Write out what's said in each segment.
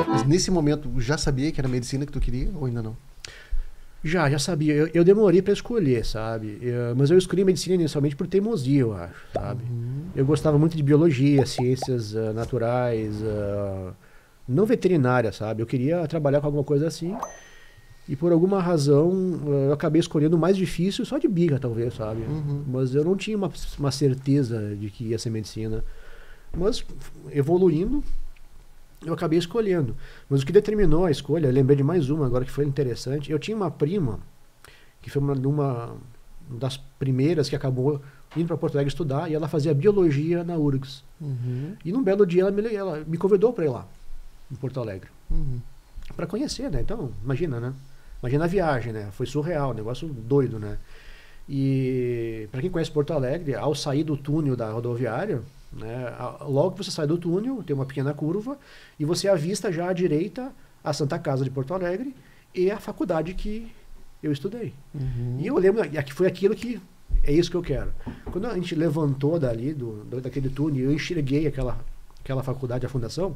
Mas nesse momento, já sabia que era medicina que tu queria ou ainda não? Já sabia. Eu demorei para escolher, sabe? Mas eu escolhi medicina inicialmente por teimosia, eu acho, sabe? Eu gostava muito de biologia, ciências naturais, não veterinária, sabe? Eu queria trabalhar com alguma coisa assim. E por alguma razão eu acabei escolhendo o mais difícil, só de birra talvez, sabe? Mas eu não tinha uma certeza de que ia ser medicina. Mas evoluindo, eu acabei escolhendo. Mas o que determinou a escolha, eu lembrei de mais uma agora que foi interessante. Eu tinha uma prima, que foi uma das primeiras que acabou indo para Porto Alegre estudar, e ela fazia biologia na URGS. E num belo dia ela me convidou para ir lá, em Porto Alegre. Para conhecer, né? Então, imagina, né? Imagina a viagem, né? Foi surreal, negócio doido, né? E para quem conhece Porto Alegre, ao sair do túnel da rodoviária, né, logo que você sai do túnel, tem uma pequena curva e você avista já à direita a Santa Casa de Porto Alegre e a faculdade que eu estudei. E eu lembro que foi aquilo que é isso que eu quero. Quando a gente levantou dali daquele túnel, eu enxerguei aquela faculdade, a fundação.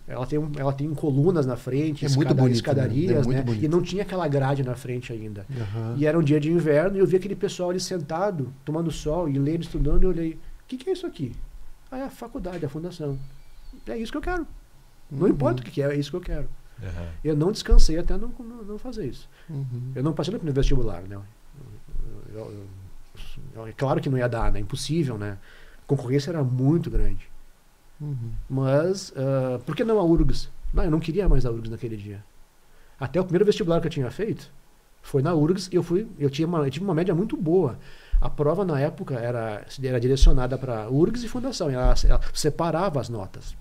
Ela tem colunas na frente, escadarias, né? E não tinha aquela grade na frente ainda. E era um dia de inverno e eu vi aquele pessoal ali sentado, tomando sol e lendo, estudando, e eu olhei, o que é isso aqui? Ah, é a faculdade, a fundação. É isso que eu quero. Não importa o que é isso que eu quero. Eu não descansei até não fazer isso. Eu não passei no primeiro vestibular, né? É claro que não ia dar, né? Impossível, né? A concorrência era muito grande. Mas, por que não a URGS? Não, eu não queria mais a URGS naquele dia. Até o primeiro vestibular que eu tinha feito foi na URGS e eu tive uma média muito boa. A prova na época era direcionada para URGS e fundação, ela separava as notas.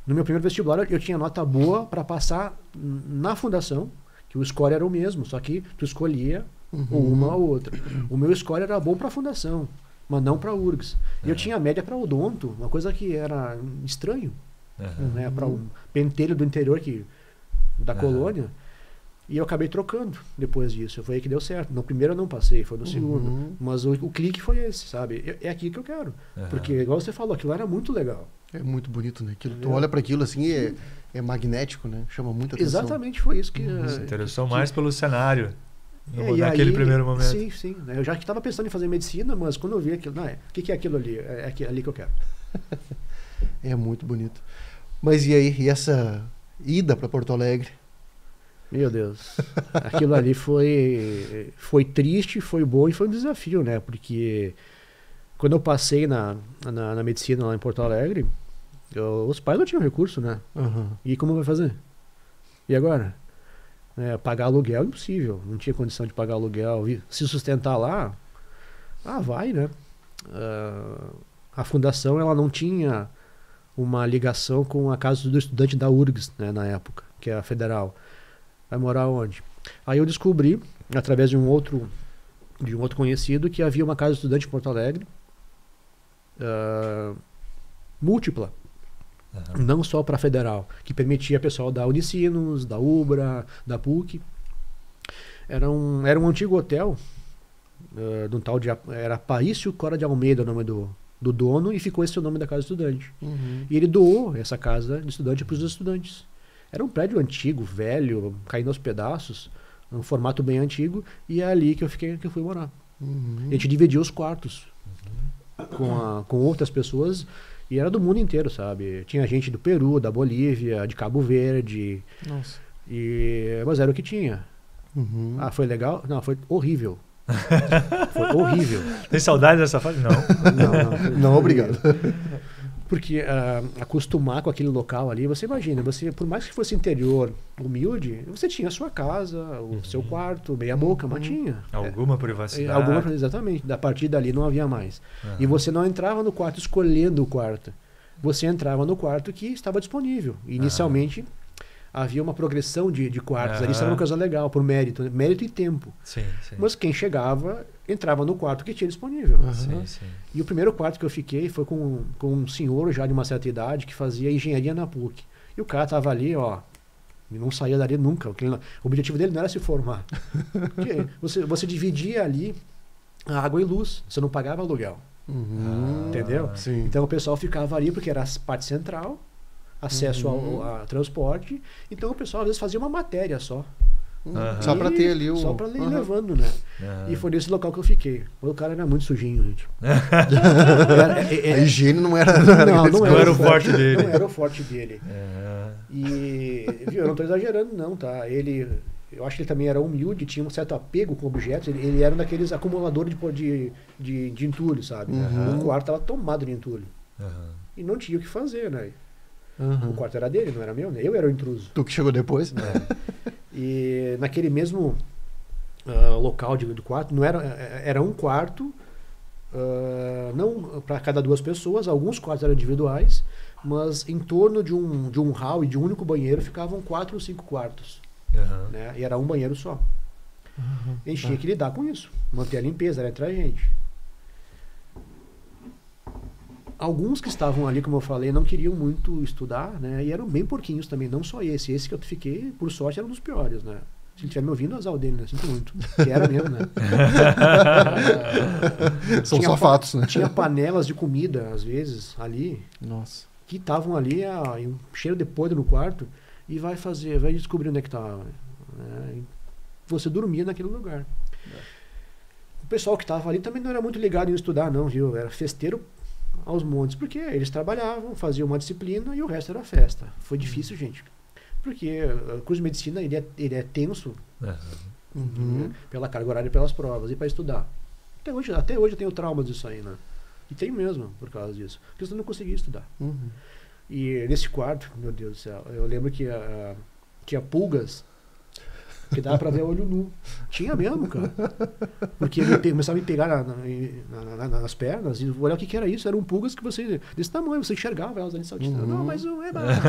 No meu primeiro vestibular eu tinha nota boa para passar na fundação, que o score era o mesmo, só que tu escolhia uma ou outra. O meu score era bom para a fundação, mas não para a URGS. E eu tinha média para odonto, uma coisa que era estranho, né, para um pentelho do interior da colônia. E eu acabei trocando depois disso. Foi aí que deu certo. No primeiro eu não passei, foi no segundo. Mas o clique foi esse, sabe? É aqui que eu quero. Porque, igual você falou, aquilo era muito legal. É muito bonito, né? Tu olha para aquilo assim, é magnético, né? Chama muita atenção. Exatamente, foi isso que... Se interessou mais pelo cenário. Naquele primeiro momento. Sim. Eu já estava pensando em fazer medicina, mas quando eu vi aquilo... o que é aquilo ali? É ali que eu quero. É muito bonito. Mas e aí? E essa ida para Porto Alegre? Meu Deus. Aquilo ali foi triste, foi bom e foi um desafio, né? Porque quando eu passei na medicina lá em Porto Alegre, os pais não tinham recurso, né? E como vai fazer? E agora? Pagar aluguel é impossível. Não tinha condição de pagar aluguel. E se sustentar lá, vai, né? A fundação ela não tinha uma ligação com a casa do estudante da URGS, né, na época, que é a federal. Vai morar onde? Aí eu descobri, através de um outro conhecido, que havia uma casa de estudante em Porto Alegre, múltipla, não só para a federal, que permitia pessoal da Unicinos, da UBRA, da PUC. Era um antigo hotel, de um tal era Paício Cora de Almeida o nome do dono, e ficou esse o nome da casa de estudante. E ele doou essa casa de estudante para os estudantes. Era um prédio antigo, velho, caindo aos pedaços, um formato bem antigo, e é ali que eu fui morar. A gente dividia os quartos com outras pessoas, e era do mundo inteiro, sabe? Tinha gente do Peru, da Bolívia, de Cabo Verde. Nossa. Mas era o que tinha. Foi legal? Não, foi horrível. Foi horrível. Tem saudade dessa fase? Não, obrigado. Porque acostumar com aquele local ali, você imagina, por mais que fosse interior humilde, você tinha a sua casa, o seu quarto, meia boca, mas tinha. Alguma privacidade. Exatamente. A partir dali não havia mais. E você não entrava no quarto escolhendo o quarto. Você entrava no quarto que estava disponível. Inicialmente, havia uma progressão de quartos. Ali isso era uma coisa legal, por mérito e tempo. Sim. Mas quem chegava, entrava no quarto que tinha disponível. Sim. E o primeiro quarto que eu fiquei foi com um senhor já de uma certa idade que fazia engenharia na PUC. E o cara estava ali, E não saía dali nunca. O objetivo dele não era se formar. Porque você dividia ali a água e luz. Você não pagava aluguel. Entendeu? Sim. Então o pessoal ficava ali porque era a parte central, acesso ao transporte. Então o pessoal às vezes fazia uma matéria só. Só pra ter ali o... Só pra ir levando, né? E foi nesse local que eu fiquei. O cara era muito sujinho, gente. A higiene não era... Não era o forte dele. Não era o forte dele. E, viu, eu não tô exagerando não, tá? Eu acho que ele também era humilde, tinha um certo apego com objetos. Ele era um daqueles acumuladores de entulho, sabe? O quarto tava tomado de entulho. E não tinha o que fazer, né? O quarto era dele, não era meu, né? Eu era o intruso. Tu que chegou depois? E naquele mesmo local do quarto, não era um quarto, não para cada 2 pessoas, alguns quartos eram individuais, mas em torno de um hall e de um único banheiro ficavam 4 ou 5 quartos. Né? E era um banheiro só. A gente tinha que lidar com isso, manter a limpeza, era entre a gente. Alguns que estavam ali, como eu falei, não queriam muito estudar, né? E eram bem porquinhos também, não só esse. Esse que eu fiquei, por sorte, era um dos piores, né? Se ele estiver me ouvindo, azar dele, né? Sinto muito. Que era mesmo, né? São só fatos, né? Tinha panelas de comida, às vezes, ali. Nossa. Que estavam ali, um cheiro de podre no quarto. E vai descobrir onde é que estava. Né? Você dormia naquele lugar. O pessoal que estava ali também não era muito ligado em estudar, não, viu? Era festeiro aos montes, porque eles trabalhavam, faziam uma disciplina e o resto era festa. Foi difícil, gente. Porque o curso de medicina ele é tenso pela carga horária e pelas provas e para estudar. Até hoje eu tenho traumas disso aí, né? E tenho mesmo por causa disso. Porque eu não conseguia estudar. E nesse quarto, meu Deus do céu, eu lembro que tinha pulgas que dava pra ver olho nu. Tinha mesmo, cara. Porque ele começava a me pegar nas pernas e olhar o que era isso. Eram pulgas que desse tamanho, você enxergava elas ali saltitando. Não, mas não é barato.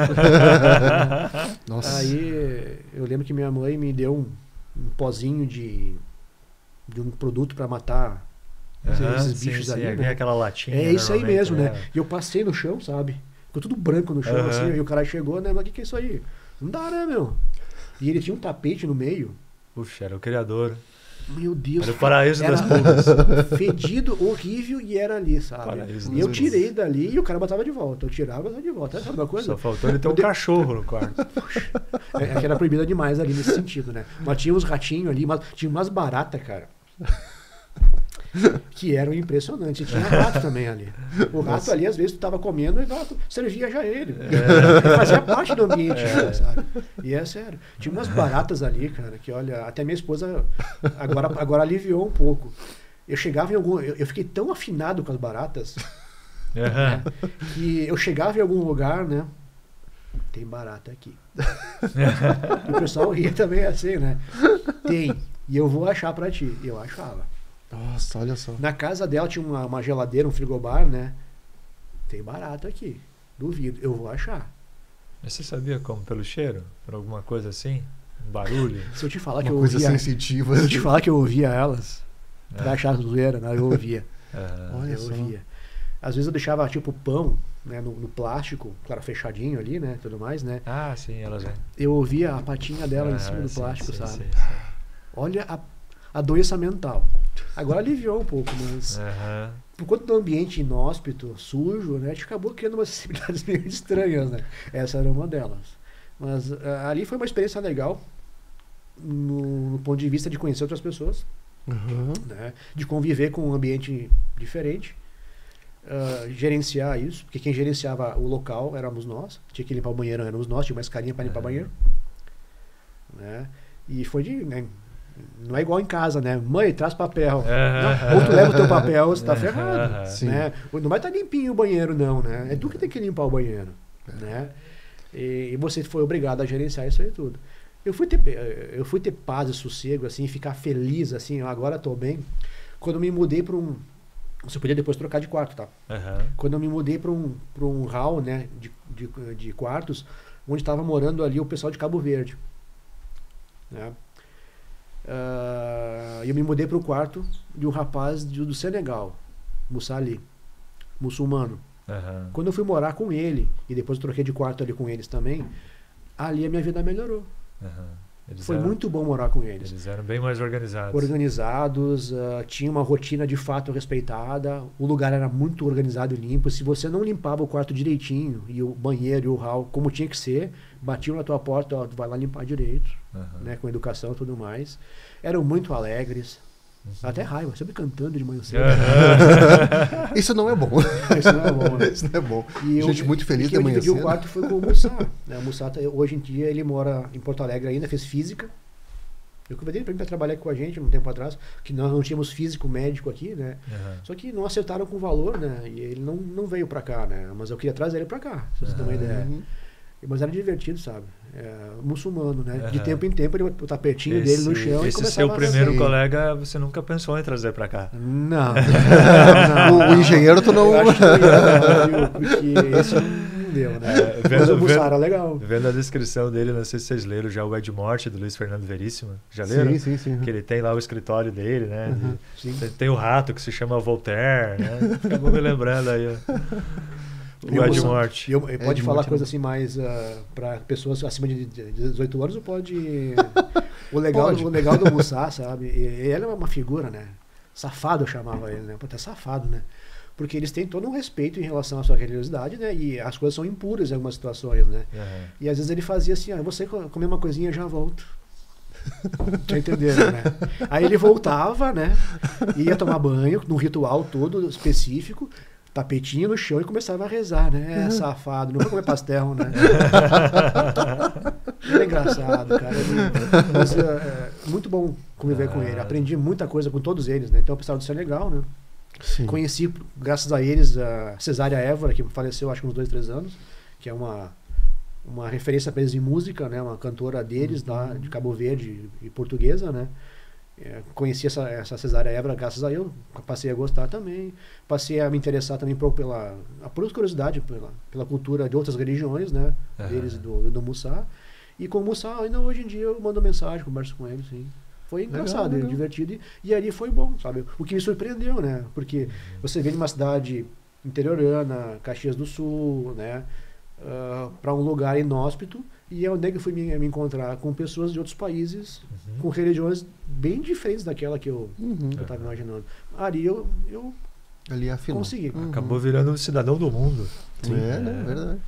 Nossa. Aí eu lembro que minha mãe me deu um pozinho de um produto pra matar esses bichos ali. Né? Aquela latinha. É isso aí mesmo, né? E eu passei no chão, sabe? Ficou tudo branco no chão, assim. E o cara chegou, né? Mas o que é isso aí? Não dá, né, meu? E ele tinha um tapete no meio. Puxa, era o criador. Meu Deus. Era o paraíso das pulgas. Fedido, horrível, e era ali, sabe? Paraíso e eu tirei dali e o cara botava de volta. Eu tirava e botava de volta. Sabe uma coisa? Só faltou ele ter um cachorro no quarto. Que era proibida demais ali nesse sentido, né? Mas tinha uns ratinhos ali, tinha umas baratas, cara. Que eram impressionantes. E tinha rato também ali. O rato ali, às vezes, tu tava comendo e o rato servia já ele. Ele fazia parte do ambiente, sabe? E é sério. Tinha umas baratas ali, cara, que olha, até minha esposa agora aliviou um pouco. Eu chegava em eu fiquei tão afinado com as baratas, né, que eu chegava em algum lugar, né? Tem barata aqui. E o pessoal ria também assim, né? Tem. E eu vou achar pra ti. E eu achava. Nossa, olha só. Na casa dela tinha uma geladeira, um frigobar, né? Tem barata aqui. Duvido. Eu vou achar. Mas você sabia como? Pelo cheiro? Por alguma coisa assim? Um barulho? Se eu te falar que Uma eu coisa ouvia... sensitiva. Se eu te falar que eu ouvia elas, pra achar zoeira, né? Eu ouvia. Olha Eu só. ouvia. Às vezes eu deixava, tipo, pão, né, no plástico, claro, fechadinho ali, né? Tudo mais, né? Ah, sim, elas vêm. Eu ouvia a patinha dela em cima do sim, plástico, sim, sabe? sim. Olha a doença mental. Agora aliviou um pouco, mas por conta do ambiente inóspito, sujo, né, a gente acabou criando umas sensibilidades meio estranhas, né? Essa era uma delas. Mas ali foi uma experiência legal no ponto de vista de conhecer outras pessoas, né, de conviver com um ambiente diferente, gerenciar isso, porque quem gerenciava o local éramos nós, tinha que limpar o banheiro, éramos nós, tinha mais carinha para limpar o banheiro, né? E foi né, não é igual em casa, né? Mãe, traz papel. Não, ou tu leva o teu papel, você tá ferrado. Né? Não vai estar limpinho o banheiro, não, né? É tu que tem que limpar o banheiro. Né? E você foi obrigado a gerenciar isso aí tudo. Eu fui ter paz e sossego, assim, ficar feliz, assim, agora tô bem. Quando eu me mudei para um... Você podia depois trocar de quarto, tá? Quando eu me mudei para um hall, né, de quartos, onde estava morando ali o pessoal de Cabo Verde. Né? Eu me mudei para o quarto de um rapaz do Senegal, Mussali, muçulmano. Quando eu fui morar com ele, e depois eu troquei de quarto ali com eles também, ali a minha vida melhorou. Eles Foi eram, muito bom morar com eles. Eles eram bem mais organizados. Organizados, tinha uma rotina de fato respeitada, o lugar era muito organizado e limpo. Se você não limpava o quarto direitinho, e o banheiro e o hall como tinha que ser, batiam na tua porta, ó, tu vai lá limpar direito, né, com educação e tudo mais. Eram muito alegres, até raiva, sempre cantando de manhã cedo. Isso não é bom. Isso não é bom, né? Isso não é bom. E Gente muito feliz de de manhã cedo. Eu dividi cedo. o quarto foi com o Mussá. Né? O Mussá, hoje em dia, ele mora em Porto Alegre ainda, fez física. Eu convidei ele para trabalhar com a gente um tempo atrás, que nós não tínhamos físico médico aqui, né? Só que não acertaram com o valor, né? E ele não veio para cá, né? Mas eu queria trazer ele para cá, se você ter uma ideia. Mas era divertido, sabe? Muçulmano, né? De tempo em tempo, ele o tapetinho dele no chão e começava Esse seu a primeiro fazer. colega, você nunca pensou em trazer pra cá? Não. O engenheiro tu não... Eu acho que não ia, viu? Porque esse não deu, né? Mas o Mussá era legal. Vendo a descrição dele, não sei se vocês leram já o Ed Morte, do Luiz Fernando Veríssimo. Já leram? Sim. Que ele tem lá o escritório dele, né? Sim. Tem o rato que se chama Voltaire, né? Acabou me lembrando aí, ó. O Ed Morte. Pode falar coisa assim mais para pessoas acima de 18 anos ou pode... O legal do Mussá, sabe? Ele é uma figura, né? Safado eu chamava ele, né? Até safado, né? Porque eles têm todo um respeito em relação à sua religiosidade, né? E as coisas são impuras em algumas situações, né? E às vezes ele fazia assim, você comer uma coisinha eu já volto. Já entenderam, né? Aí ele voltava, né? Ia tomar banho, num ritual todo específico, tapetinho no chão e começava a rezar, né? Safado, não vou comer pastel, né? Era engraçado, cara. Mas muito bom conviver com ele. Aprendi muita coisa com todos eles, né? Então, o pessoal do Senegal, né? Sim. Conheci, graças a eles, a Cesária Évora, que faleceu acho que uns 2, 3 anos, que é uma referência para eles em música, né? Uma cantora deles, lá de Cabo Verde e portuguesa, né? Conheci essa Cesária Évora graças a eu, passei a gostar também, passei a me interessar também por curiosidade pela cultura de outras religiões, né? Deles do Mussá. E com o Mussá, ainda hoje em dia eu mando mensagem, converso com ele, sim. Foi engraçado, legal. Divertido. E ali foi bom, sabe? O que me surpreendeu, né? Porque você vem de uma cidade interiorana, Caxias do Sul, né? Para um lugar inóspito, e é onde eu fui me encontrar com pessoas de outros países, com religiões bem diferentes daquela que eu estava imaginando. Ali eu Ali afinou. consegui. Acabou virando um cidadão do mundo. É verdade.